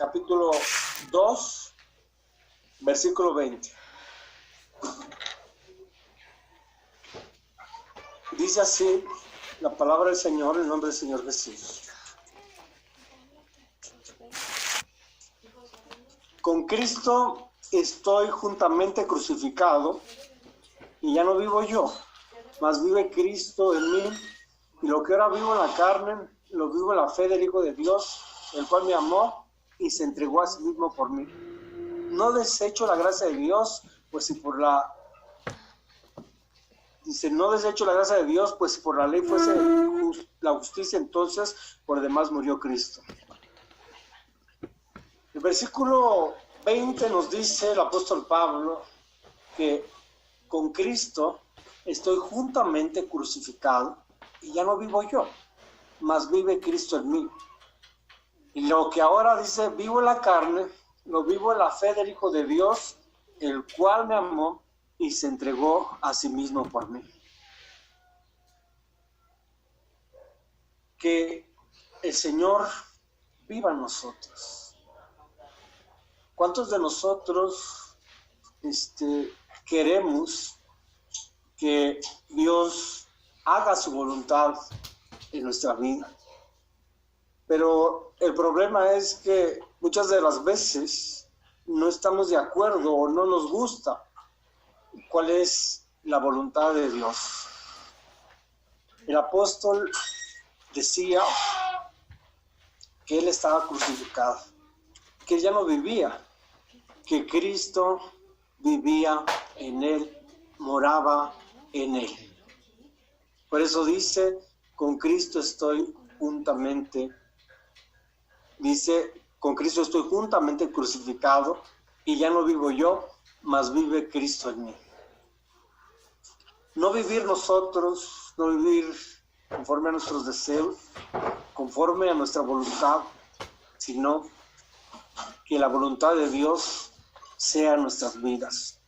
capítulo 2, versículo 20. Dice así la palabra del Señor en nombre del Señor Jesús. Con Cristo estoy juntamente crucificado, y ya no vivo yo, mas vive Cristo en mí, y lo que ahora vivo en la carne, lo vivo en la fe del Hijo de Dios, el cual me amó y se entregó a sí mismo por mí. No desecho la gracia de Dios, pues si por la... Dice, no desecho la gracia de Dios, pues si por la ley fuese la justicia, entonces por demás murió Cristo. El versículo 20 nos dice el apóstol Pablo que con Cristo estoy juntamente crucificado y ya no vivo yo, mas vive Cristo en mí. Y lo que ahora dice, vivo en la carne, lo vivo en la fe del Hijo de Dios, el cual me amó y se entregó a sí mismo por mí. Que el Señor viva en nosotros. ¿Cuántos de nosotros queremos que Dios haga su voluntad en nuestra vida? Pero el problema es que muchas de las veces no estamos de acuerdo o no nos gusta cuál es la voluntad de Dios. El apóstol decía que él estaba crucificado, que él ya no vivía, que Cristo vivía en él, moraba en él. Por eso dice, con Cristo estoy juntamente crucificado, y ya no vivo yo, mas vive Cristo en mí. No vivir nosotros, no vivir conforme a nuestros deseos, conforme a nuestra voluntad, sino que la voluntad de Dios sea en nuestras vidas.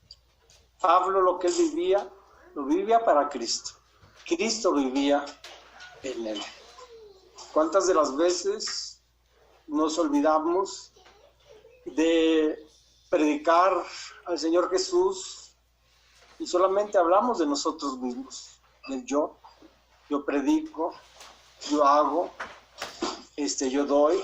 Pablo, lo que él vivía, lo vivía para Cristo. Cristo vivía en él. ¿Cuántas de las veces nos olvidamos de predicar al Señor Jesús y solamente hablamos de nosotros mismos, del yo? Yo predico, yo hago, yo doy,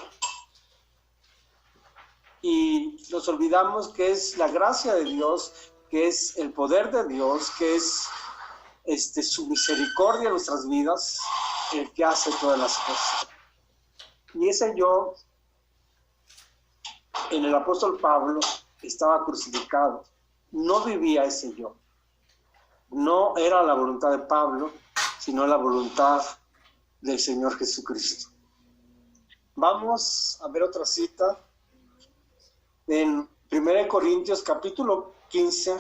y nos olvidamos que es la gracia de Dios, que es el poder de Dios, que es su misericordia en nuestras vidas, el que hace todas las cosas. Y ese yo, en el apóstol Pablo, estaba crucificado. No vivía ese yo. No era la voluntad de Pablo, sino la voluntad del Señor Jesucristo. Vamos a ver otra cita en 1 Corintios capítulo 15,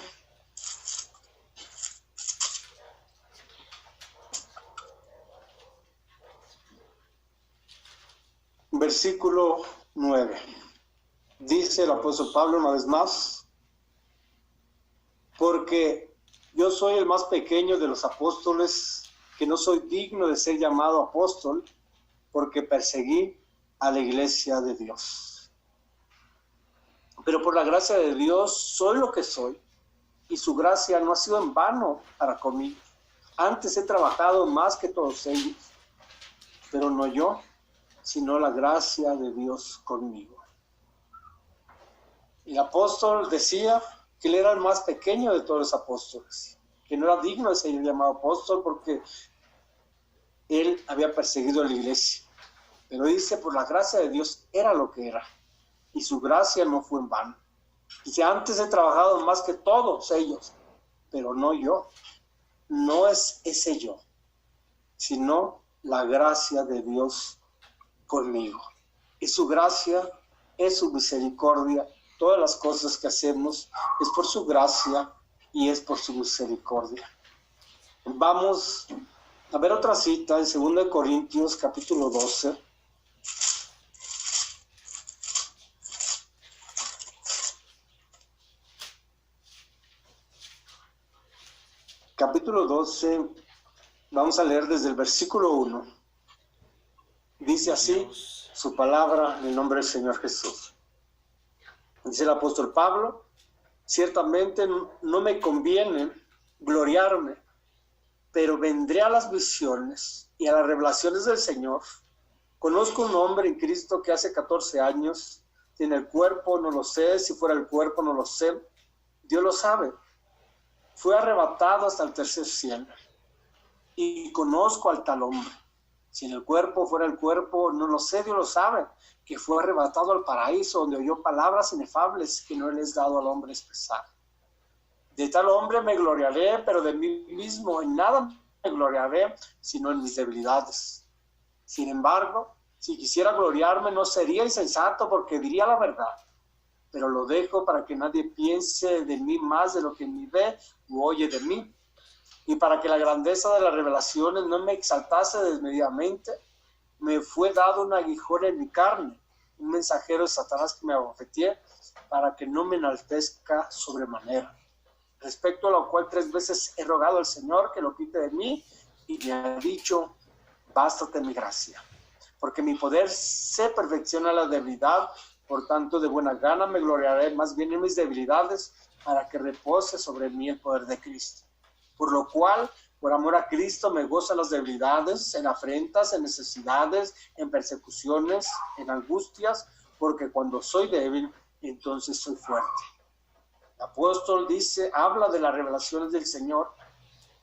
versículo 9. Dice el apóstol Pablo una vez más: porque yo soy el más pequeño de los apóstoles, que no soy digno de ser llamado apóstol, porque perseguí a la iglesia de Dios. Pero por la gracia de Dios soy lo que soy, y su gracia no ha sido en vano para conmigo. Antes he trabajado más que todos ellos, pero no yo, sino la gracia de Dios conmigo. El apóstol decía que él era el más pequeño de todos los apóstoles, que no era digno de ser llamado apóstol porque él había perseguido a la iglesia. Pero dice, por la gracia de Dios era lo que era, y su gracia no fue en vano. Dice, antes he trabajado más que todos ellos, pero no yo. No es ese yo, sino la gracia de Dios conmigo. Es su gracia, es su misericordia. Todas las cosas que hacemos es por su gracia y es por su misericordia. Vamos a ver otra cita en 2 Corintios capítulo 12. Capítulo 12, vamos a leer desde el versículo 1. Dice así su palabra en el nombre del Señor Jesús. Dice el apóstol Pablo, ciertamente no me conviene gloriarme, pero vendré a las visiones y a las revelaciones del Señor. Conozco un hombre en Cristo que hace 14 años tiene el cuerpo, no lo sé, si fuera el cuerpo no lo sé, Dios lo sabe. Fue arrebatado hasta el tercer cielo y conozco al tal hombre. Si en el cuerpo fuera el cuerpo, no lo sé, Dios lo sabe, que fue arrebatado al paraíso donde oyó palabras inefables que no le es dado al hombre expresar. De tal hombre me gloriaré, pero de mí mismo en nada me gloriaré, sino en mis debilidades. Sin embargo, si quisiera gloriarme no sería insensato porque diría la verdad, pero lo dejo para que nadie piense de mí más de lo que ni ve u oye de mí. Y para que la grandeza de las revelaciones no me exaltase desmedidamente, me fue dado un aguijón en mi carne, un mensajero de Satanás que me abofeteé, para que no me enaltezca sobremanera. Respecto a lo cual 3 veces he rogado al Señor que lo quite de mí, y me ha dicho, bástate mi gracia, porque mi poder se perfecciona en la debilidad, por tanto de buena gana me gloriaré más bien en mis debilidades, para que repose sobre mí el poder de Cristo. Por lo cual, por amor a Cristo, me gozo en las debilidades, en afrentas, en necesidades, en persecuciones, en angustias, porque cuando soy débil, entonces soy fuerte. El apóstol dice, habla de las revelaciones del Señor.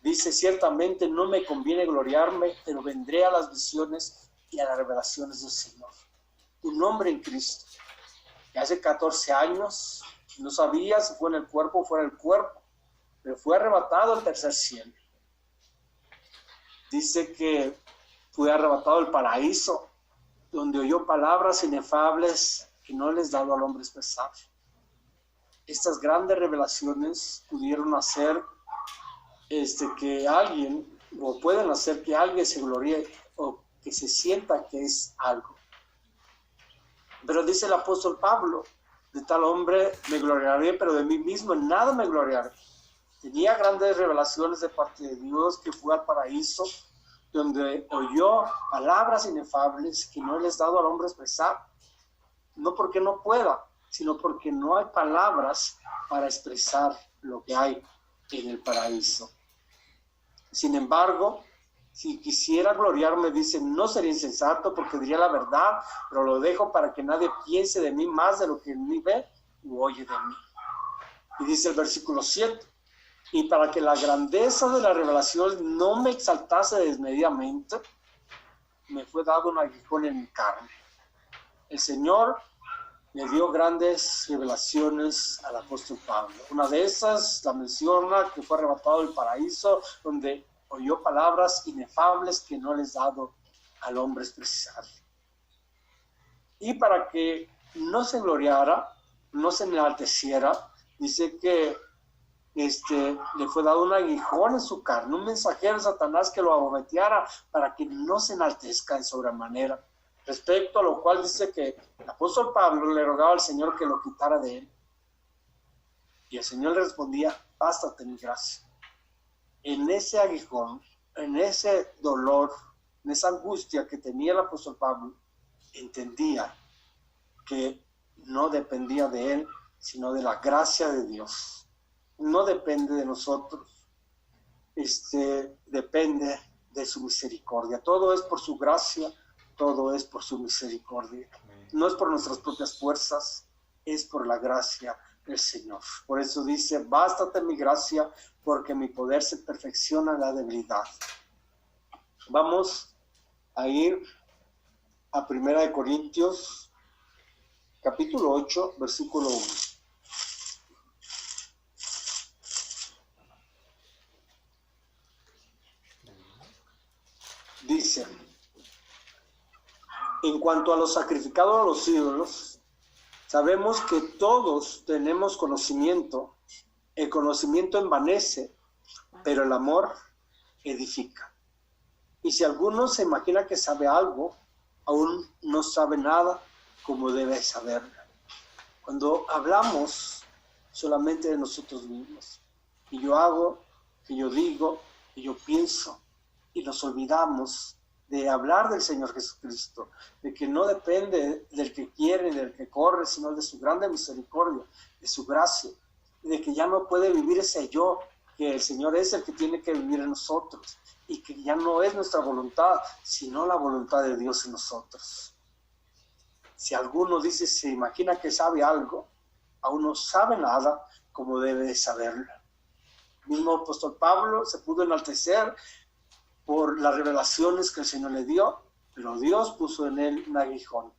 Dice, ciertamente no me conviene gloriarme, pero vendré a las visiones y a las revelaciones del Señor. Un hombre en Cristo, que hace 14 años no sabía si fue en el cuerpo o fuera el cuerpo, pero fue arrebatado al tercer cielo. Dice que fue arrebatado al paraíso, donde oyó palabras inefables que no les dado al hombre expresar. Estas grandes revelaciones pudieron hacer que alguien, o pueden hacer que alguien se gloríe o que se sienta que es algo. Pero dice el apóstol Pablo, de tal hombre me gloriaré, pero de mí mismo en nada me gloriaré. Tenía grandes revelaciones de parte de Dios, que fue al paraíso, donde oyó palabras inefables que no les he dado al hombre expresar. No porque no pueda, sino porque no hay palabras para expresar lo que hay en el paraíso. Sin embargo, si quisiera gloriarme, dice, no sería insensato porque diría la verdad, pero lo dejo para que nadie piense de mí más de lo que ni ve u oye de mí. Y dice el versículo 7, y para que la grandeza de la revelación no me exaltase desmedidamente, me fue dado un aguijón en mi carne. El Señor le dio grandes revelaciones al apóstol Pablo. Una de esas la menciona, que fue arrebatado del paraíso, donde oyó palabras inefables que no les dado al hombre expresar. Y para que no se gloriara, no se enalteciera, dice que le fue dado un aguijón en su carne, un mensajero de Satanás que lo abofeteara para que no se enaltezca en sobremanera. Respecto a lo cual dice que el apóstol Pablo le rogaba al Señor que lo quitara de él. Y el Señor le respondía, bástate mi gracia. En ese aguijón, en ese dolor, en esa angustia que tenía el apóstol Pablo, entendía que no dependía de él, sino de la gracia de Dios. No depende de nosotros, depende de su misericordia. Todo es por su gracia, todo es por su misericordia. No es por nuestras propias fuerzas, es por la gracia del Señor. Por eso dice, bástate mi gracia, porque mi poder se perfecciona en la debilidad. Vamos a ir a 1 Corintios, capítulo 8, versículo 1. Dice, en cuanto a lo sacrificado a los ídolos, sabemos que todos tenemos conocimiento. El conocimiento envanece, pero el amor edifica. Y si alguno se imagina que sabe algo, aún no sabe nada como debe saber. Cuando hablamos solamente de nosotros mismos, y yo hago, y yo digo, y yo pienso, y nos olvidamos de hablar del Señor Jesucristo, de que no depende del que quiere, del que corre, sino de su grande misericordia, de su gracia, y de que ya no puede vivir ese yo, que el Señor es el que tiene que vivir en nosotros, y que ya no es nuestra voluntad, sino la voluntad de Dios en nosotros. Si alguno dice, se imagina que sabe algo, aún no sabe nada como debe de saberlo. El mismo apóstol Pablo se pudo enaltecer por las revelaciones que el Señor le dio, pero Dios puso en él un aguijón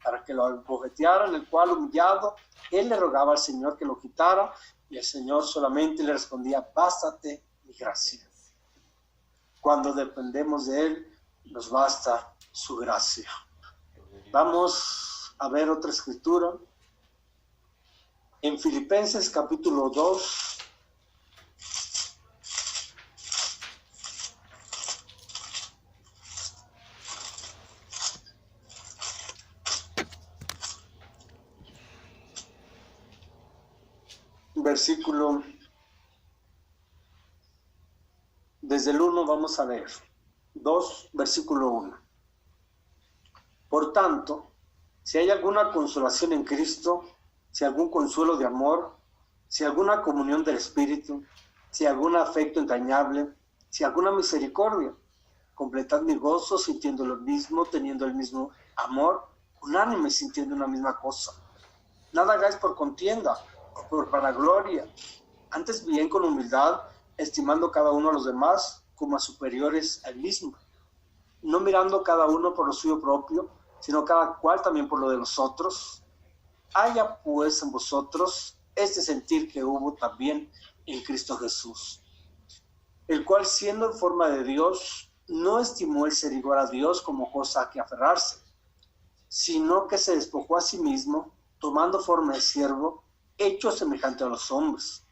para que lo abofeteara, en el cual humillado, él le rogaba al Señor que lo quitara, y el Señor solamente le respondía, bástate mi gracia. Cuando dependemos de él, nos basta su gracia. Vamos a ver otra escritura. En Filipenses capítulo 2, versículo, desde el 1 vamos a leer, 2, versículo 1. Por tanto, si hay alguna consolación en Cristo, si algún consuelo de amor, si alguna comunión del Espíritu, si algún afecto entrañable, si alguna misericordia, completad mi gozo sintiendo lo mismo, teniendo el mismo amor, unánime sintiendo una misma cosa. Nada hagáis por contienda, por vanagloria, antes bien con humildad, estimando cada uno a los demás como a superiores al mismo, no mirando cada uno por lo suyo propio, sino cada cual también por lo de los otros. Haya pues en vosotros este sentir que hubo también en Cristo Jesús, el cual siendo en forma de Dios, no estimó el ser igual a Dios como cosa a que aferrarse, sino que se despojó a sí mismo, tomando forma de siervo, hecho semejante a los hombres,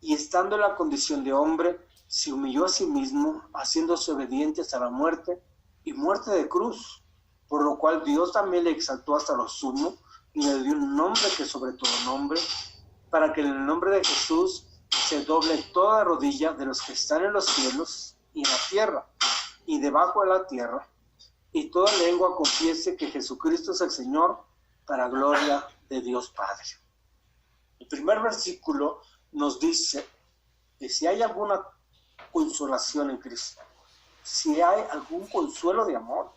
y estando en la condición de hombre, se humilló a sí mismo, haciéndose obediente hasta la muerte, y muerte de cruz, por lo cual Dios también le exaltó hasta lo sumo, y le dio un nombre que sobre todo nombre, para que en el nombre de Jesús se doble toda rodilla de los que están en los cielos y en la tierra, y debajo de la tierra, y toda lengua confiese que Jesucristo es el Señor, para gloria de Dios Padre. El primer versículo nos dice que si hay alguna consolación en Cristo, si hay algún consuelo de amor,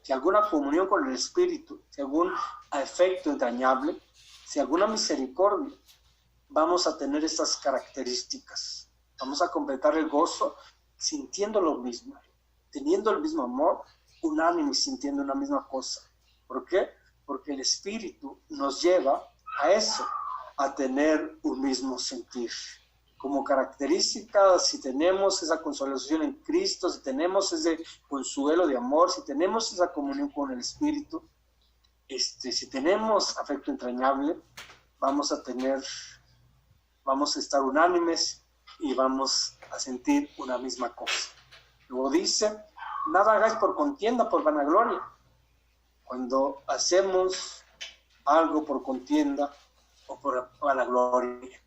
si alguna comunión con el Espíritu, si algún afecto entrañable, si alguna misericordia, vamos a tener estas características. Vamos a completar el gozo sintiendo lo mismo, teniendo el mismo amor, unánime, sintiendo una misma cosa. ¿Por qué? Porque el Espíritu nos lleva a eso, a tener un mismo sentir. Como característica, si tenemos esa consolación en Cristo, si tenemos ese consuelo de amor, si tenemos esa comunión con el Espíritu, si tenemos afecto entrañable, vamos a estar unánimes y vamos a sentir una misma cosa. Luego dice, nada hagáis por contienda, por vanagloria. Cuando hacemos algo por contienda o por vanagloria,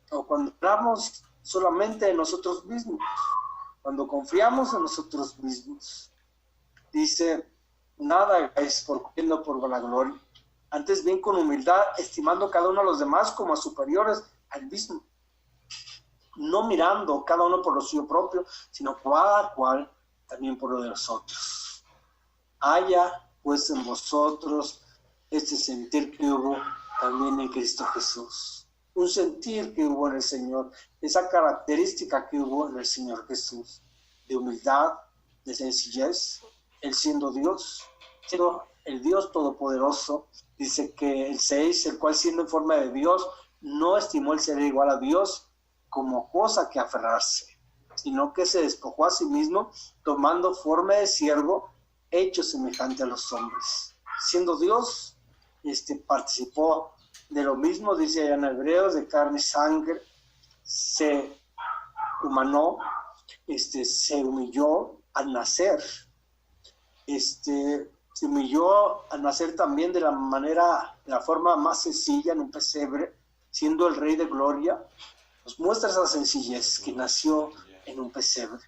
o cuando hablamos solamente de nosotros mismos, cuando confiamos en nosotros mismos, dice, nada hagáis por contienda o por vanagloria, antes bien con humildad, estimando cada uno a los demás como a superiores al mismo, no mirando cada uno por lo suyo propio, sino cada cual también por lo de los otros. Haya pues en vosotros este sentir que hubo también en Cristo Jesús. Un sentir que hubo en el Señor, esa característica que hubo en el Señor Jesús, de humildad, de sencillez, Él siendo Dios, siendo el Dios Todopoderoso. Dice que el 6, el cual siendo en forma de Dios, no estimó el ser igual a Dios como cosa que aferrarse, sino que se despojó a sí mismo, tomando forma de siervo, hecho semejante a los hombres. Siendo Dios, participó de lo mismo, dice allá en Hebreos, de carne y sangre, se humanó, se humilló al nacer, se humilló al nacer también de la forma más sencilla en un pesebre, siendo el Rey de Gloria. Nos muestra esa sencillez, que nació en un pesebre.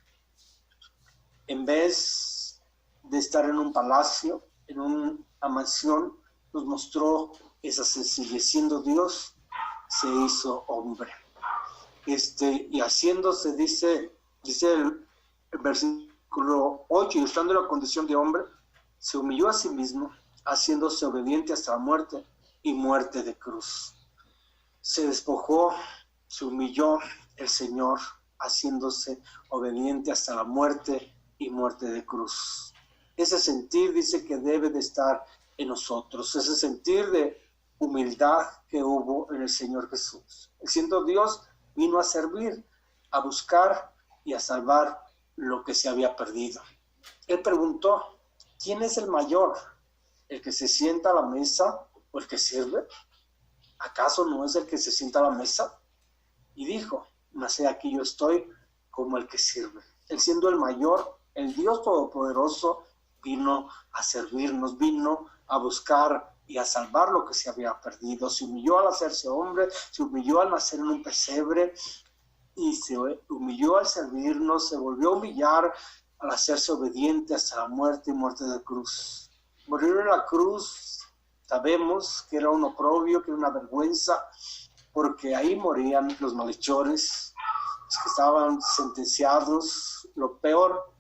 En vez de estar en un palacio, en una mansión, nos mostró esa sencillez. Siendo Dios, se hizo hombre. Y haciéndose, dice el versículo 8, y estando en la condición de hombre, se humilló a sí mismo, haciéndose obediente hasta la muerte y muerte de cruz. Se despojó, se humilló el Señor, haciéndose obediente hasta la muerte y muerte de cruz. Ese sentir dice que debe de estar en nosotros, ese sentir de humildad que hubo en el Señor Jesús. El siendo Dios vino a servir, a buscar y a salvar lo que se había perdido. Él preguntó, ¿quién es el mayor? ¿El que se sienta a la mesa o el que sirve? ¿Acaso no es el que se sienta a la mesa? Y dijo, mas he aquí yo estoy como el que sirve. Él siendo el mayor, el Dios Todopoderoso, vino a servirnos, vino a buscar y a salvar lo que se había perdido. Se humilló al hacerse hombre, se humilló al nacer en un pesebre y se humilló al servirnos, se volvió a humillar al hacerse obediente hasta la muerte y muerte de cruz. Morir en la cruz, sabemos que era un oprobio, que era una vergüenza, porque ahí morían los malhechores, los que estaban sentenciados. Lo peor,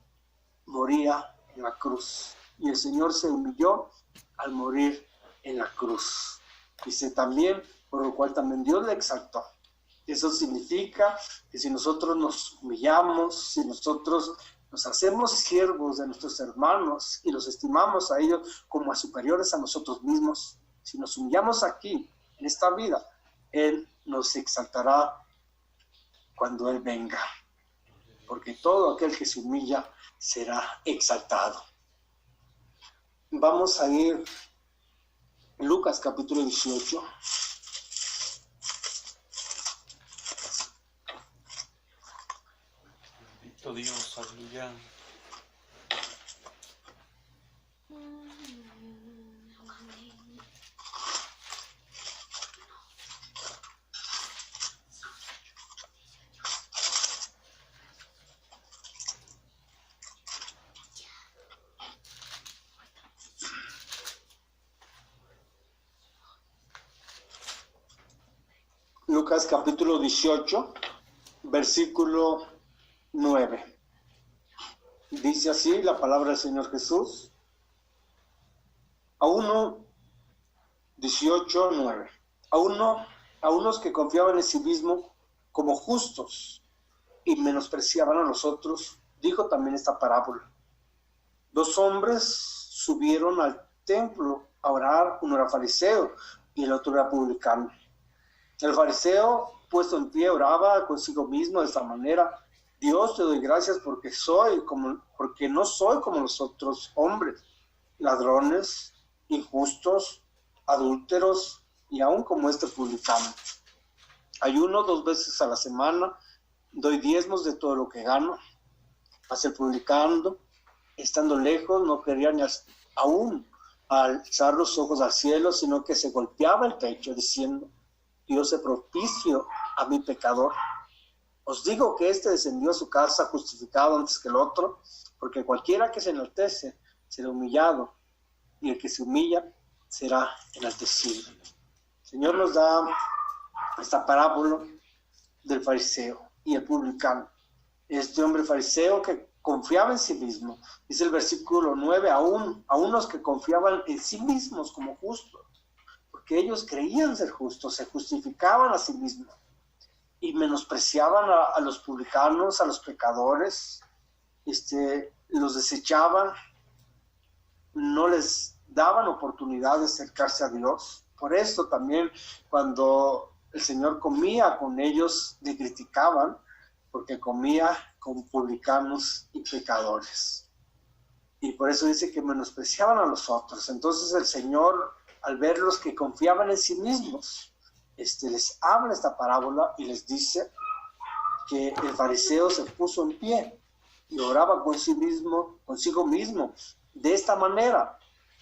moría en la cruz. Y el Señor se humilló al morir en la cruz. Dice también, por lo cual también Dios le exaltó. Eso significa que si nosotros nos humillamos, si nosotros nos hacemos siervos de nuestros hermanos y los estimamos a ellos como a superiores a nosotros mismos, si nos humillamos aquí, en esta vida, Él nos exaltará cuando Él venga. Porque todo aquel que se humilla será exaltado. Vamos a ir a Lucas capítulo 18. Bendito Dios, aleluya. Lucas capítulo 18, versículo 9. Dice así la palabra del Señor Jesús. A 18:9. A unos que confiaban en sí mismo como justos y menospreciaban a los otros, dijo también esta parábola. 2 hombres subieron al templo a orar, uno era fariseo y el otro era publicano. El fariseo, puesto en pie, oraba consigo mismo de esta manera: Dios, te doy gracias porque no soy como los otros hombres, ladrones, injustos, adúlteros y aún como este publicano. Ayuno 2 veces a la semana, doy diezmos de todo lo que gano. Mas el publicano, estando lejos, no quería ni aún alzar los ojos al cielo, sino que se golpeaba el pecho diciendo: Dios es propicio a mi pecador. Os digo que este descendió a su casa justificado antes que el otro, porque cualquiera que se enaltece será humillado, y el que se humilla será enaltecido. El Señor nos da esta parábola del fariseo y el publicano. Este hombre fariseo que confiaba en sí mismo. Dice el versículo 9, a unos que confiaban en sí mismos como justos, porque ellos creían ser justos, se justificaban a sí mismos y menospreciaban a los publicanos, a los pecadores, los desechaban, no les daban oportunidad de acercarse a Dios. Por esto también cuando el Señor comía con ellos, le criticaban, porque comía con publicanos y pecadores. Y por eso dice que menospreciaban a los otros. Entonces el Señor, al verlos que confiaban en sí mismos, les habla esta parábola y les dice que el fariseo se puso en pie y oraba consigo mismo, de esta manera: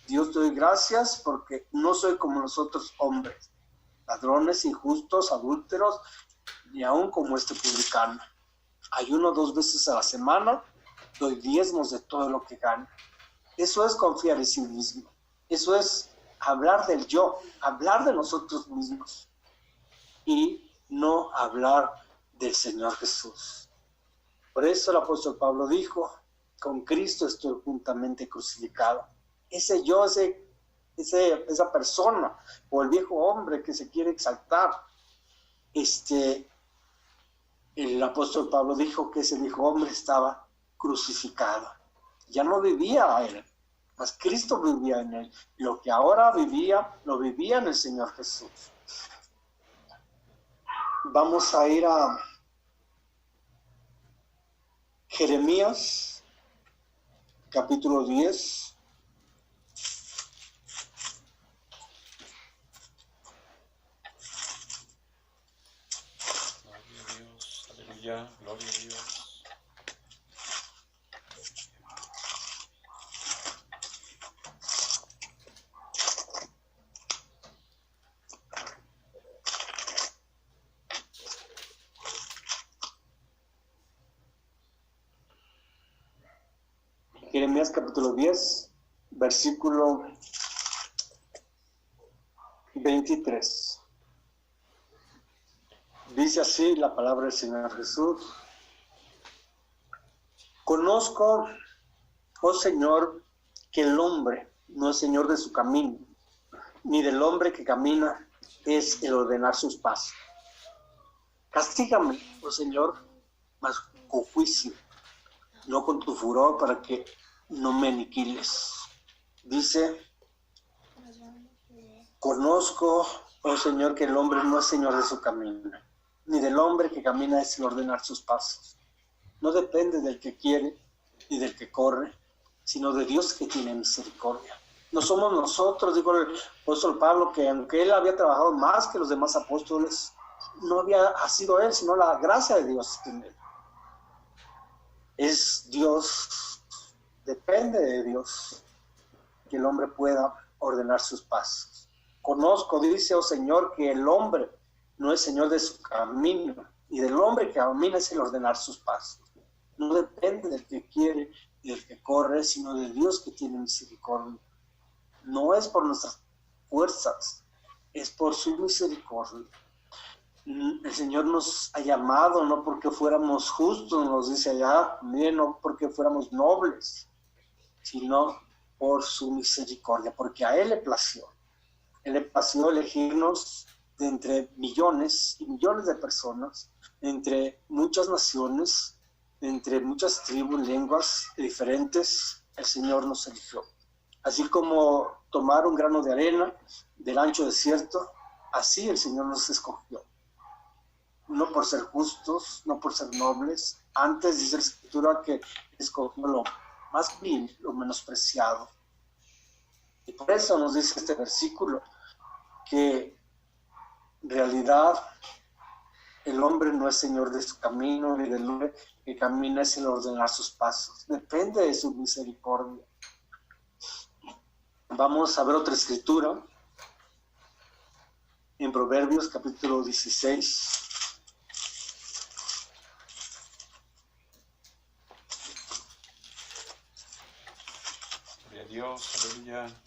Dios, te doy gracias porque no soy como los otros hombres, ladrones, injustos, adúlteros, ni aún como este publicano. Ayuno 2 veces a la semana, doy diezmos de todo lo que gano. Eso es confiar en sí mismo. Eso es hablar del yo, hablar de nosotros mismos y no hablar del Señor Jesús. Por eso el apóstol Pablo dijo, con Cristo estoy juntamente crucificado. Ese yo, esa persona o el viejo hombre que se quiere exaltar, el apóstol Pablo dijo que ese viejo hombre estaba crucificado. Ya no vivía a él, mas Cristo vivía en él. Lo que ahora vivía, lo vivía en el Señor Jesús. Vamos a ir a Jeremías, capítulo 10. Gloria a Dios, aleluya, gloria a Dios. Jeremías capítulo 10, versículo 23. Dice así la palabra del Señor Jesús. Conozco, oh Señor, que el hombre no es señor de su camino, ni del hombre que camina es el ordenar sus pasos. Castígame, oh Señor, mas con juicio, no con tu furor, para que no me aniquiles. Dice, conozco, oh Señor, que el hombre no es señor de su camino, ni del hombre que camina es el ordenar sus pasos. No depende del que quiere ni del que corre, sino de Dios que tiene misericordia. No somos nosotros, dijo el apóstol Pablo, que aunque él había trabajado más que los demás apóstoles, no había sido él, sino la gracia de Dios en él. Es Dios, depende de Dios, que el hombre pueda ordenar sus pasos. Conozco, dice, oh Señor, que el hombre no es señor de su camino, y del hombre que camina es el ordenar sus pasos. No depende del que quiere y del que corre, sino de Dios que tiene misericordia. No es por nuestras fuerzas, es por su misericordia. El Señor nos ha llamado no porque fuéramos justos, nos dice allá, no porque fuéramos nobles, sino por su misericordia, porque a Él le plació. Él le plació elegirnos de entre millones y millones de personas, entre muchas naciones, entre muchas tribus, lenguas diferentes. El Señor nos eligió. Así como tomar un grano de arena del ancho desierto, así el Señor nos escogió. No por ser justos, no por ser nobles. Antes dice la Escritura que escogió lo más vil, lo menospreciado. Y por eso nos dice este versículo que en realidad el hombre no es señor de su camino, ni del hombre que camina es el ordenar sus pasos. Depende de su misericordia. Vamos a ver otra escritura en Proverbios capítulo 16. Gloria a Dios, aleluya.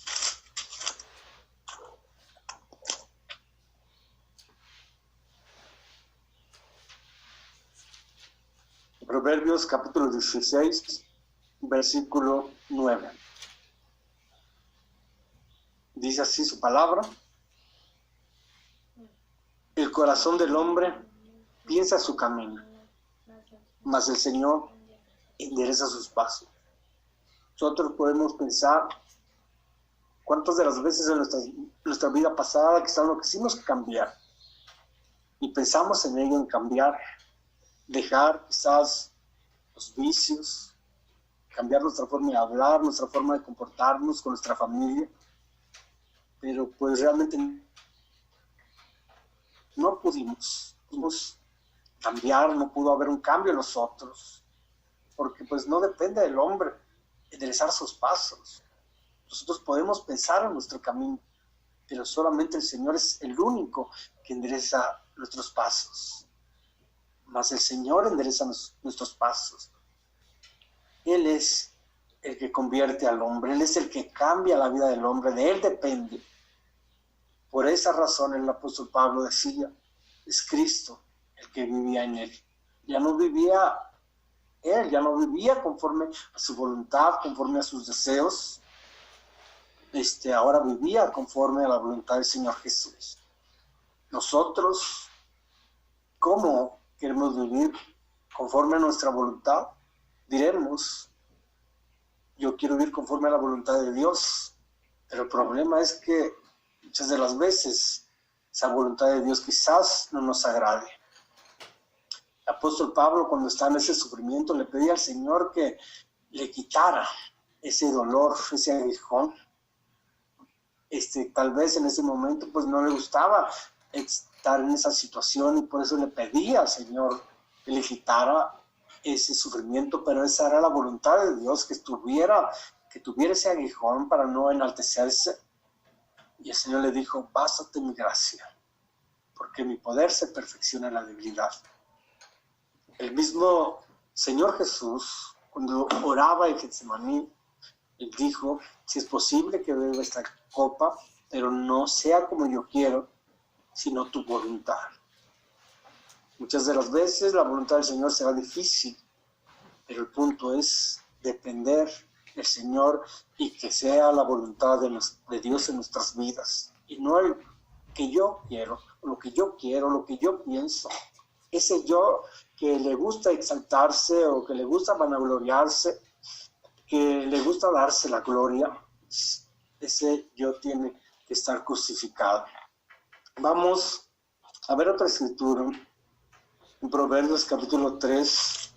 Proverbios capítulo 16, versículo 9. Dice así su palabra. El corazón del hombre piensa su camino, mas el Señor endereza sus pasos. Nosotros podemos pensar cuántas de las veces en nuestra vida pasada quizás lo quisimos cambiar y pensamos en ello, en cambiar, dejar quizás los vicios, cambiar nuestra forma de hablar, nuestra forma de comportarnos con nuestra familia, pero pues realmente no pudimos cambiar, no pudo haber un cambio en nosotros, porque pues no depende del hombre enderezar sus pasos. Nosotros podemos pensar en nuestro camino, pero solamente el Señor es el único que endereza nuestros pasos. Mas el Señor endereza nuestros pasos. Él es el que convierte al hombre, Él es el que cambia la vida del hombre, de Él depende. Por esa razón el apóstol Pablo decía, es Cristo el que vivía en Él. Ya no vivía Él, ya no vivía conforme a su voluntad, conforme a sus deseos. Ahora vivía conforme a la voluntad del Señor Jesús. Nosotros, ¿cómo queremos vivir conforme a nuestra voluntad? Diremos, yo quiero vivir conforme a la voluntad de Dios, pero el problema es que muchas de las veces esa voluntad de Dios quizás no nos agrade. El apóstol Pablo, cuando está en ese sufrimiento, le pedía al Señor que le quitara ese dolor, ese aguijón. Tal vez en ese momento pues no le gustaba estar en esa situación y por eso le pedía al Señor que le quitara ese sufrimiento, pero esa era la voluntad de Dios, que tuviera ese aguijón para no enaltecerse. Y el Señor le dijo, bástate mi gracia, porque mi poder se perfecciona en la debilidad. El mismo Señor Jesús, cuando oraba en Getsemaní, Él dijo, si es posible que beba esta copa, pero no sea como yo quiero, sino tu voluntad. Muchas de las veces la voluntad del Señor será difícil, pero el punto es depender del Señor y que sea la voluntad de Dios en nuestras vidas. Y no el que yo quiero, lo que yo quiero, lo que yo pienso. Ese yo que le gusta exaltarse o que le gusta vanagloriarse, que le gusta darse la gloria, ese yo tiene que estar crucificado. Vamos a ver otra escritura, en Proverbios capítulo 3.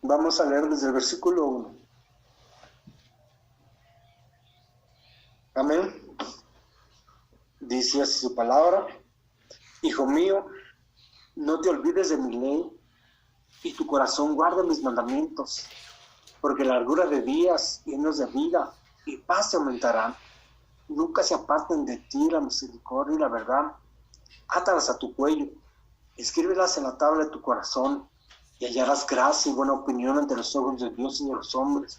Vamos a leer desde el versículo 1. Amén. Dice así su palabra: Hijo mío, no te olvides de mi ley, y tu corazón guarda mis mandamientos, porque largura de días y años de vida y paz te aumentarán. Nunca se aparten de ti la misericordia y la verdad. Átalas a tu cuello, escríbelas en la tabla de tu corazón, y hallarás gracia y buena opinión ante los ojos de Dios y de los hombres.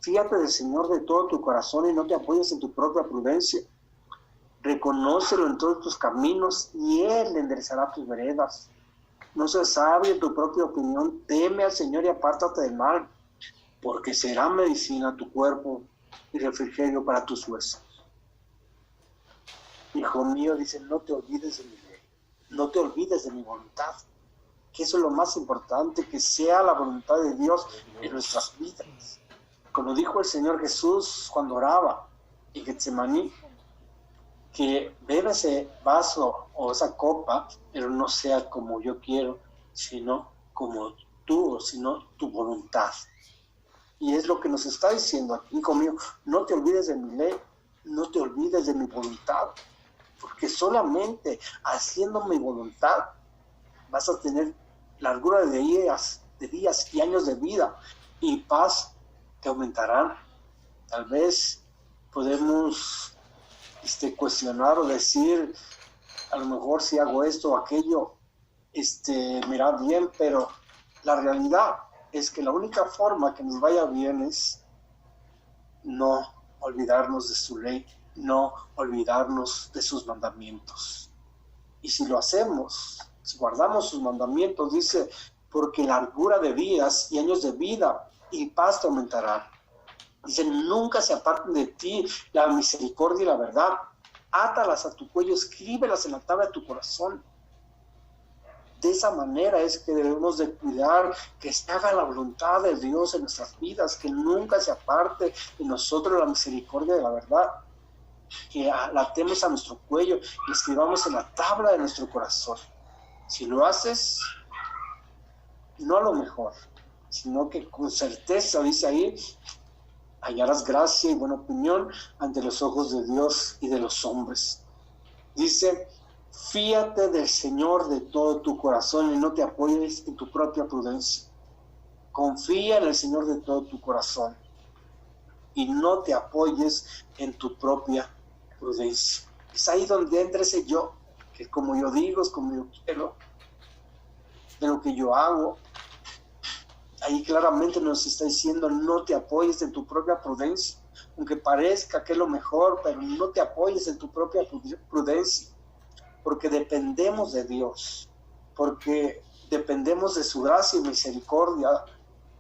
Fíjate del Señor de todo tu corazón y no te apoyes en tu propia prudencia. Reconócelo en todos tus caminos y Él enderezará tus veredas. No seas sabio en tu propia opinión, teme al Señor y apártate del mal, porque será medicina a tu cuerpo y refrigerio para tus huesos. Hijo mío, dice, no te olvides de mi ley, no te olvides de mi voluntad, que eso es lo más importante, que sea la voluntad de Dios en nuestras vidas. Como dijo el Señor Jesús cuando oraba en Getsemaní, que beba ese vaso o esa copa, pero no sea como yo quiero, sino como tú, sino tu voluntad. Y es lo que nos está diciendo aquí, hijo mío, no te olvides de mi ley, no te olvides de mi voluntad, porque solamente haciendo mi voluntad vas a tener largura de días y años de vida, y paz te aumentarán. Tal vez podemos cuestionar o decir, a lo mejor si hago esto o aquello, me irá bien, pero la realidad es que la única forma que nos vaya bien es no olvidarnos de su ley, no olvidarnos de sus mandamientos. Y si lo hacemos, si guardamos sus mandamientos, dice, porque largura de días y años de vida y paz te aumentarán. Dice, nunca se aparten de ti la misericordia y la verdad. Átalas a tu cuello, escríbelas en la tabla de tu corazón. De esa manera es que debemos de cuidar que se haga la voluntad de Dios en nuestras vidas, que nunca se aparte de nosotros la misericordia de la verdad, que la atemos a nuestro cuello y escribamos en la tabla de nuestro corazón. Si lo haces, no a lo mejor, sino que con certeza, dice ahí, hallarás gracia y buena opinión ante los ojos de Dios y de los hombres. Dice, fíate del Señor de todo tu corazón y no te apoyes en tu propia prudencia. Confía en el Señor de todo tu corazón. y no te apoyes en tu propia prudencia. Es ahí donde entra ese yo, que como yo digo, es como yo quiero, de lo que yo hago. Ahí claramente nos está diciendo, no te apoyes en tu propia prudencia, aunque parezca que es lo mejor, pero no te apoyes en tu propia prudencia, porque dependemos de Dios, porque dependemos de su gracia y misericordia.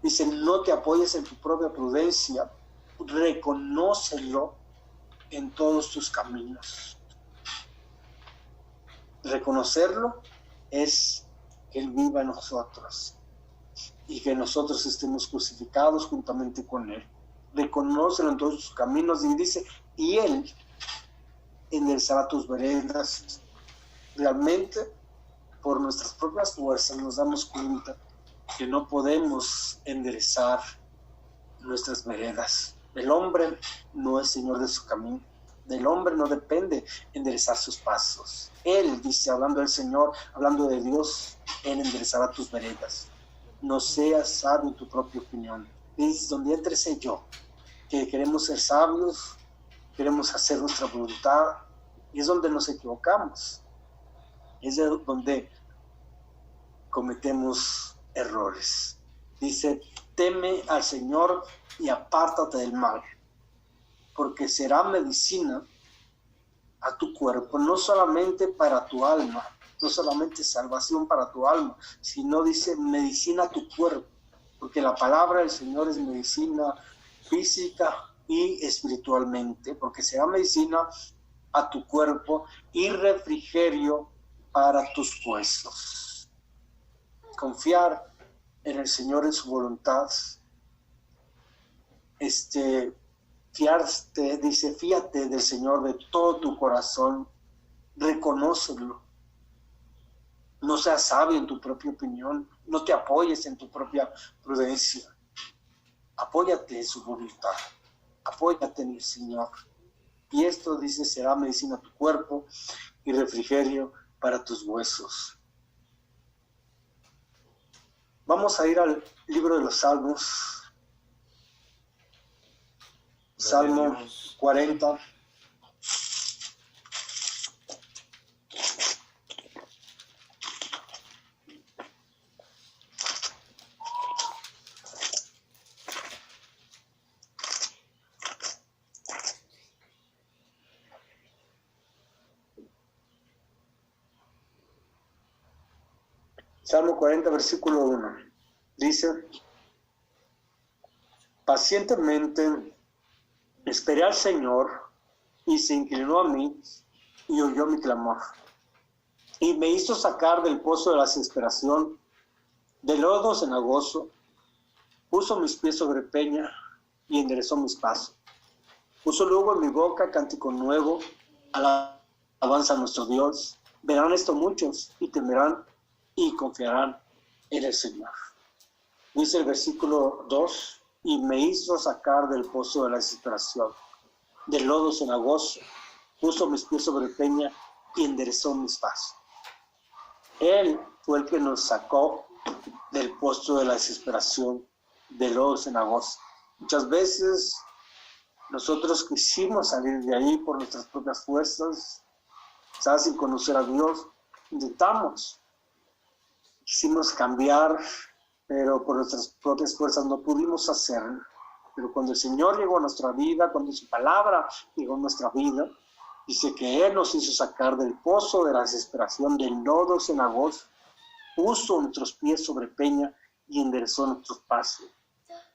Dice, no te apoyes en tu propia prudencia, reconócelo en todos tus caminos. Reconocerlo es que Él viva en nosotros y que nosotros estemos crucificados juntamente con Él. Reconócelo en todos tus caminos y dice, y Él enderezará tus veredas. Realmente, por nuestras propias fuerzas nos damos cuenta que no podemos enderezar nuestras veredas. El hombre no es señor de su camino. Del hombre no depende enderezar sus pasos. Él dice, hablando del Señor, hablando de Dios, Él enderezará tus veredas. No seas sabio en tu propia opinión. Es donde entra ese yo, que queremos ser sabios, queremos hacer nuestra voluntad, y es donde nos equivocamos. Es donde cometemos errores. Dice, teme al Señor y apártate del mal, porque será medicina a tu cuerpo, no solamente para tu alma, no solamente salvación para tu alma, sino dice medicina a tu cuerpo, porque la palabra del Señor es medicina física y espiritualmente, porque será medicina a tu cuerpo y refrigerio para tus huesos. Confiar en el Señor, en su voluntad, fiarte, dice, fíate del Señor de todo tu corazón, reconócelo. No seas sabio en tu propia opinión, no te apoyes en tu propia prudencia. Apóyate en su voluntad, apóyate en el Señor. Y esto, dice, será medicina a tu cuerpo y refrigerio para tus huesos. Vamos a ir al libro de los Salmos. Salmo 40. Salmo 40, versículo 1. Dice, pacientemente esperé al Señor y se inclinó a mí y oyó mi clamor. Y me hizo sacar del pozo de la desesperación, de lodo cenagoso, puso mis pies sobre peña y enderezó mis pasos. Puso luego en mi boca cántico nuevo, alabanza a nuestro Dios. Verán esto muchos y temerán y confiarán en el Señor. Dice el versículo 2, y me hizo sacar del pozo de la desesperación, del lodo cenagoso, puso mis pies sobre peña y enderezó mis pasos. Él fue el que nos sacó del pozo de la desesperación, del lodo cenagoso. Muchas veces nosotros quisimos salir de ahí por nuestras propias fuerzas, quizás sin conocer a Dios. Quisimos cambiar, pero por nuestras propias fuerzas no pudimos hacerlo. Pero cuando el Señor llegó a nuestra vida, cuando su palabra llegó a nuestra vida, dice que Él nos hizo sacar del pozo de la desesperación, del lodo cenagoso, puso nuestros pies sobre peña y enderezó nuestros pasos.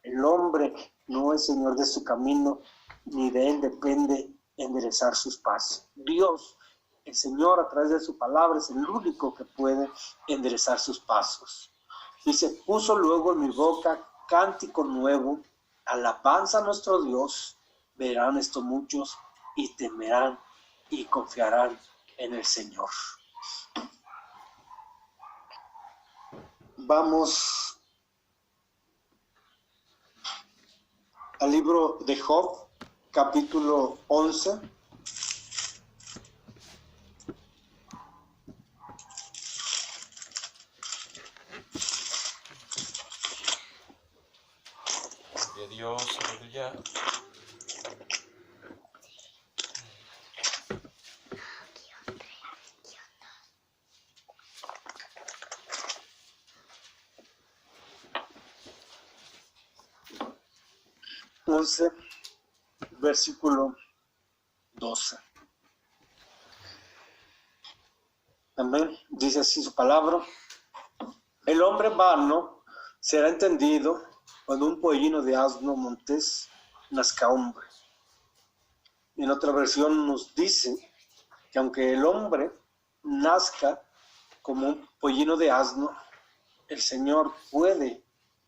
El hombre no es señor de su camino, ni de él depende enderezar sus pasos. Dios, el Señor, a través de su palabra, es el único que puede enderezar sus pasos. Dice, puso luego en mi boca cántico nuevo, alabanza a nuestro Dios. Verán esto muchos y temerán y confiarán en el Señor. Vamos al libro de Job, capítulo 11. Gloria a Dios, aleluya. 11, versículo 12. Amén. Dice así su palabra: el hombre vano será entendido cuando un pollino de asno montés nazca hombre. En otra versión nos dice que aunque el hombre nazca como un pollino de asno, el Señor puede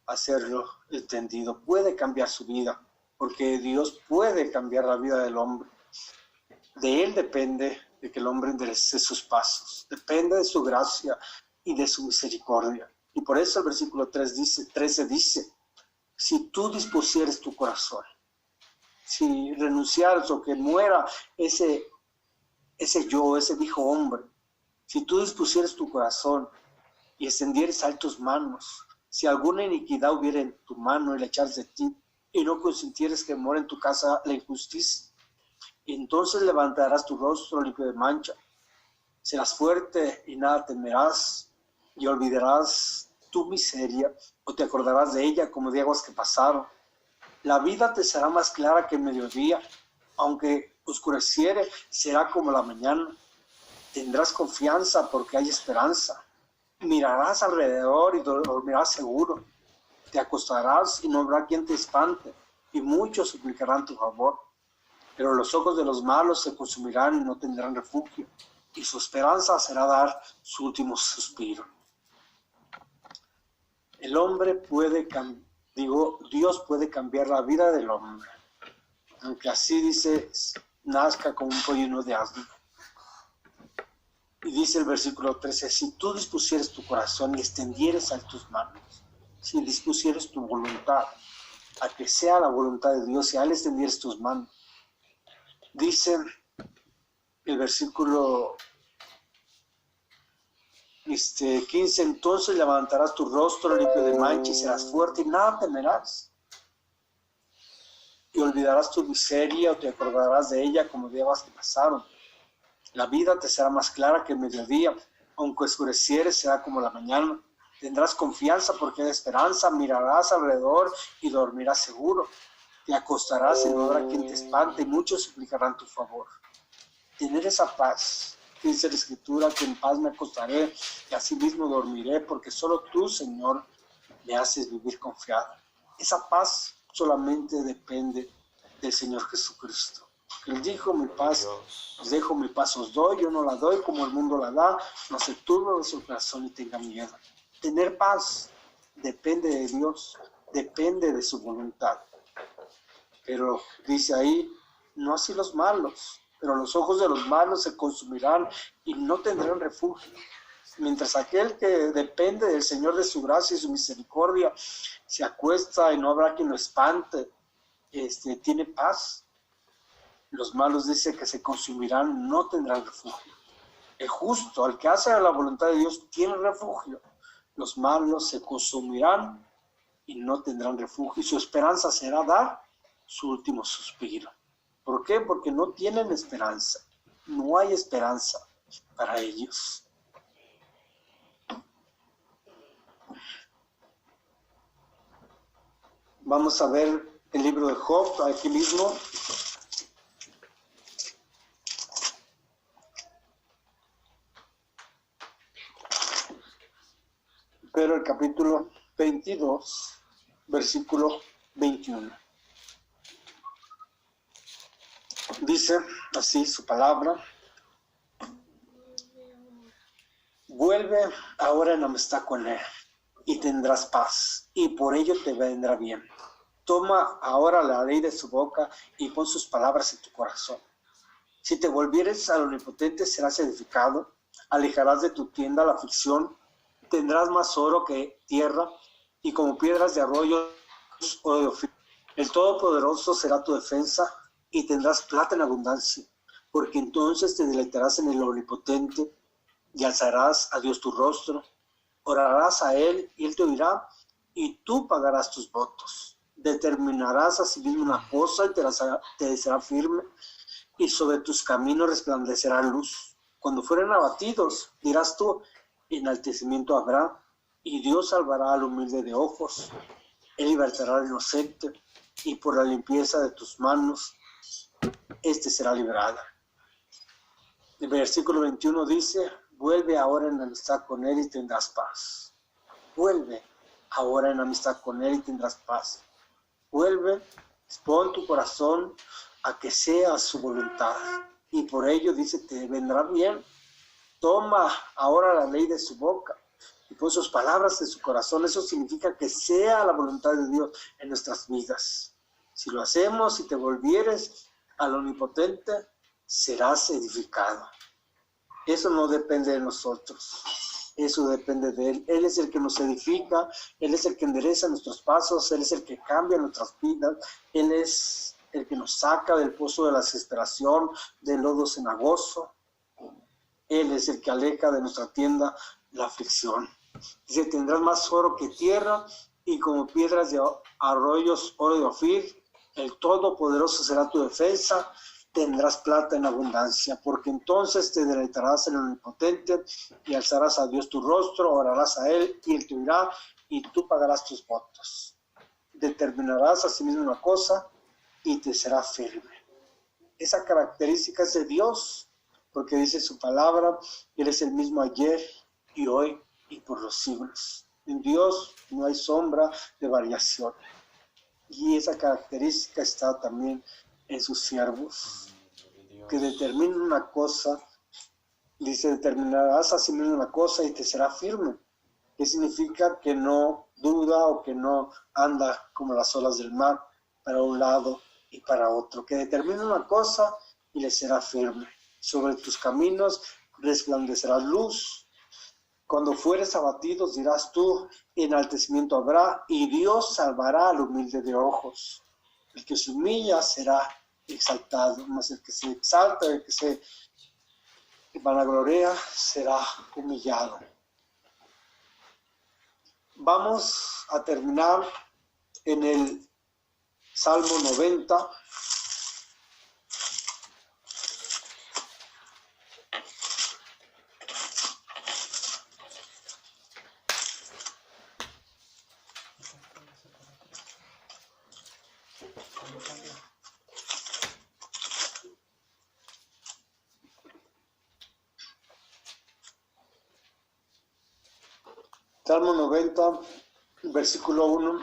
hacerlo entendido, puede cambiar su vida, porque Dios puede cambiar la vida del hombre. De Él depende de que el hombre enderece sus pasos, depende de su gracia y de su misericordia. Y por eso el versículo 13 dice: si tú dispusieres tu corazón, si renunciares o que muera ese yo, ese viejo hombre, si tú dispusieres tu corazón y extendieres altos manos, si alguna iniquidad hubiera en tu mano y la echares de ti, y no consintieres que mora en tu casa la injusticia, entonces levantarás tu rostro limpio de mancha, serás fuerte y nada temerás, y olvidarás tu miseria, o te acordarás de ella como de aguas que pasaron. La vida te será más clara que el mediodía, aunque oscureciere, será como la mañana. Tendrás confianza porque hay esperanza. Mirarás alrededor y dormirás seguro. Te acostarás y no habrá quien te espante, y muchos suplicarán tu favor. Pero los ojos de los malos se consumirán y no tendrán refugio, y su esperanza será dar su último suspiro. El hombre puede Dios puede cambiar la vida del hombre, aunque así dice, nazca como un pollino de asno. Y dice el versículo 13: si tú dispusieres tu corazón y extendieres a tus manos, si dispusieres tu voluntad a que sea la voluntad de Dios, y al extendieres tus manos, dice el versículo 15: entonces levantarás tu rostro limpio de mancha y serás fuerte y nada temerás. Y olvidarás tu miseria o te acordarás de ella como de aguas que pasaron. La vida te será más clara que el mediodía, aunque oscureciere será como la mañana. Tendrás confianza porque hay esperanza, mirarás alrededor y dormirás seguro. Te acostarás y no habrá quien te espante, y muchos suplicarán tu favor. Tener esa paz, dice la Escritura, que en paz me acostaré y así mismo dormiré, porque solo tú, Señor, me haces vivir confiado. Esa paz solamente depende del Señor Jesucristo. Él dijo: mi paz os dejo, mi paz os doy, yo no la doy como el mundo la da, no se turbe vuestro corazón y tenga miedo. Tener paz depende de Dios, depende de su voluntad. Pero dice ahí, no así los malos, pero los ojos de los malos se consumirán y no tendrán refugio. Mientras aquel que depende del Señor, de su gracia y su misericordia, se acuesta y no habrá quien lo espante, tiene paz. Los malos, dice, que se consumirán, no tendrán refugio. El justo, al que hace la voluntad de Dios, tiene refugio. Los malos se consumirán y no tendrán refugio, y su esperanza será dar su último suspiro. ¿Por qué? Porque no tienen esperanza. No hay esperanza para ellos. Vamos a ver el libro de Job, aquí mismo. Pero el capítulo 22, versículo 21. Dice así su palabra: vuelve ahora en amistad con él y tendrás paz, y por ello te vendrá bien. Toma ahora la ley de su boca y pon sus palabras en tu corazón. Si te volvieres al Omnipotente, serás edificado, alejarás de tu tienda la aflicción, tendrás más oro que tierra, y como piedras de arroyo, oro de Ofir. El Todopoderoso será tu defensa, y tendrás plata en abundancia, porque entonces te deleitarás en el Omnipotente, y alzarás a Dios tu rostro, orarás a Él, y Él te oirá, y tú pagarás tus votos. Determinarás a sí mismo una cosa, y te será firme, y sobre tus caminos resplandecerá luz. Cuando fueren abatidos, dirás tú: enaltecimiento habrá, y Dios salvará al humilde de ojos. Él libertará al inocente, y por la limpieza de tus manos, será librada. El versículo 21 dice, vuelve ahora en amistad con él y tendrás paz. Vuelve ahora en amistad con él y tendrás paz. Vuelve, pon tu corazón a que sea su voluntad. Y por ello dice, te vendrá bien. Toma ahora la ley de su boca y pon sus palabras en su corazón. Eso significa que sea la voluntad de Dios en nuestras vidas. Si lo hacemos, si te volvieres al Omnipotente, serás edificado. Eso no depende de nosotros, eso depende de Él. Él es el que nos edifica, Él es el que endereza nuestros pasos, Él es el que cambia nuestras vidas, Él es el que nos saca del pozo de la desesperación, del lodo cenagoso. Él es el que aleja de nuestra tienda la aflicción. Dice, tendrás más oro que tierra y como piedras de arroyos oro de Ofir. El Todopoderoso será tu defensa. Tendrás plata en abundancia, porque entonces te deleitarás en el Omnipotente y alzarás a Dios tu rostro, orarás a Él y Él te oirá y tú pagarás tus votos. Determinarás a sí mismo una cosa y te será firme. Esa característica es de Dios, porque dice su palabra, Él es el mismo ayer y hoy y por los siglos. En Dios no hay sombra de variación. Y esa característica está también en sus siervos, que determinan una cosa, dice, determinarás a sí mismo una cosa y te será firme. ¿Qué significa? Que no duda o que no anda como las olas del mar, para un lado y para otro, que determina una cosa y le será firme. Sobre tus caminos resplandecerá luz. Cuando fueres abatidos dirás tú, enaltecimiento habrá, y Dios salvará al humilde de ojos. El que se humilla será exaltado, mas el que se exalta, el que se vanagloria será humillado. Vamos a terminar en el Salmo 90. Salmo 90, versículo 1,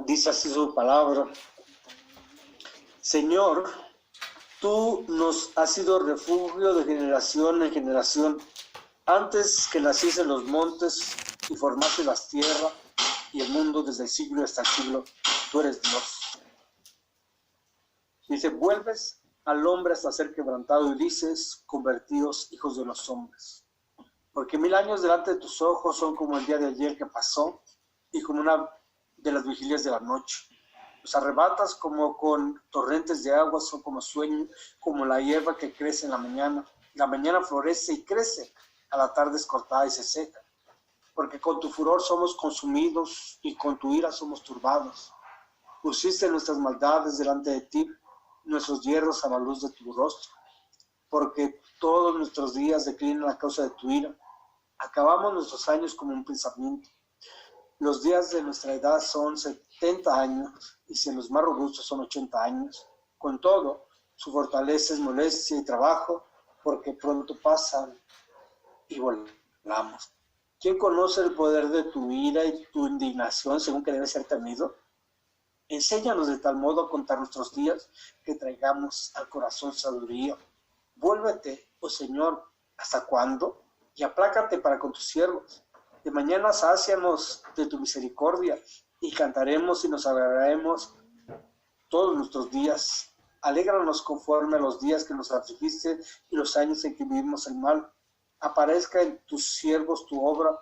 dice así su palabra. Señor, tú nos has sido refugio de generación en generación. Antes que naciesen los montes y formaste las tierras y el mundo desde el siglo hasta el siglo, tú eres Dios. Dice, vuelves al hombre hasta ser quebrantado y dices, convertíos hijos de los hombres. Porque 1000 años delante de tus ojos son como el día de ayer que pasó y como una de las vigilias de la noche. Los arrebatas como con torrentes de agua, son como sueño, como la hierba que crece en la mañana. La mañana florece y crece, a la tarde es cortada y se seca. Porque con tu furor somos consumidos y con tu ira somos turbados. Pusiste nuestras maldades delante de ti, nuestros hierros a la luz de tu rostro. Porque todos nuestros días declinan a causa de tu ira. Acabamos nuestros años como un pensamiento. Los días de nuestra edad son 70 años, y si los más robustos son 80 años. Con todo, su fortaleza es molestia y trabajo, porque pronto pasan y volamos. ¿Quién conoce el poder de tu ira y tu indignación según que debe ser temido? Enséñanos de tal modo a contar nuestros días que traigamos al corazón sabiduría. Vuélvete, oh Señor, ¿hasta cuándo? Y aplácate para con tus siervos. De mañana sácianos de tu misericordia y cantaremos y nos alegraremos todos nuestros días. Alégranos conforme a los días que nos afligiste y los años en que vivimos el mal. Aparezca en tus siervos tu obra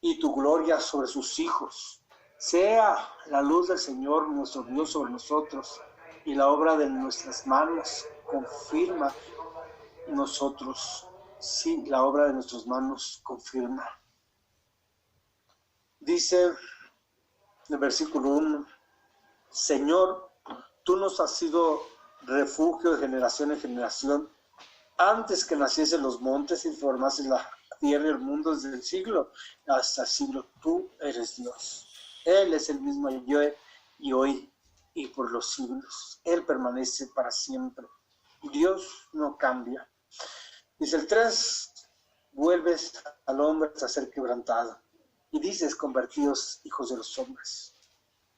y tu gloria sobre sus hijos. Sea la luz del Señor nuestro Dios sobre nosotros y la obra de nuestras manos confirma nosotros. Sí, la obra de nuestras manos confirma. Dice el versículo 1, Señor, tú nos has sido refugio de generación en generación. Antes que naciesen los montes y formasen la tierra y el mundo desde el siglo hasta el siglo, tú eres Dios. Él es el mismo ayer y hoy y por los siglos. Él permanece para siempre. Dios no cambia. Dice el 3, vuelves al hombre a ser quebrantado. Y dices, convertidos hijos de los hombres.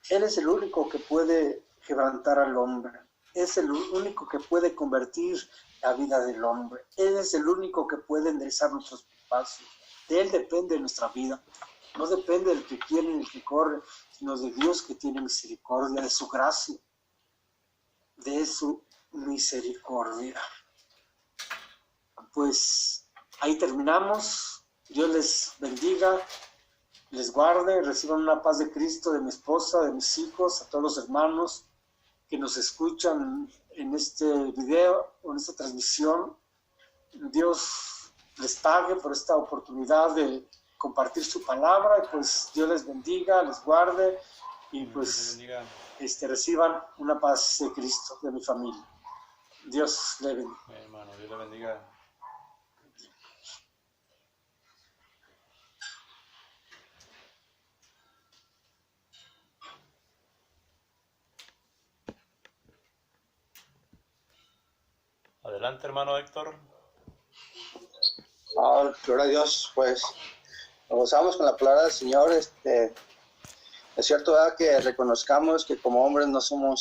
Él es el único que puede quebrantar al hombre. Es el único que puede convertir la vida del hombre. Él es el único que puede enderezar nuestros pasos. De Él depende nuestra vida. No depende del que quiere ni el que corre, sino de Dios que tiene misericordia, de su gracia, de su misericordia. Pues ahí terminamos. Dios les bendiga, les guarde, reciban una paz de Cristo, de mi esposa, de mis hijos, a todos los hermanos que nos escuchan en este video o en esta transmisión. Dios les pague por esta oportunidad de compartir su palabra, y pues Dios les bendiga, les guarde, y pues reciban una paz de Cristo, de mi familia. Dios le bendiga. Hermano, Dios le bendiga. Adelante, hermano Héctor. Gloria a Dios, pues nos gozamos con la palabra del Señor. Es cierto, ¿verdad?, que reconozcamos que como hombres no somos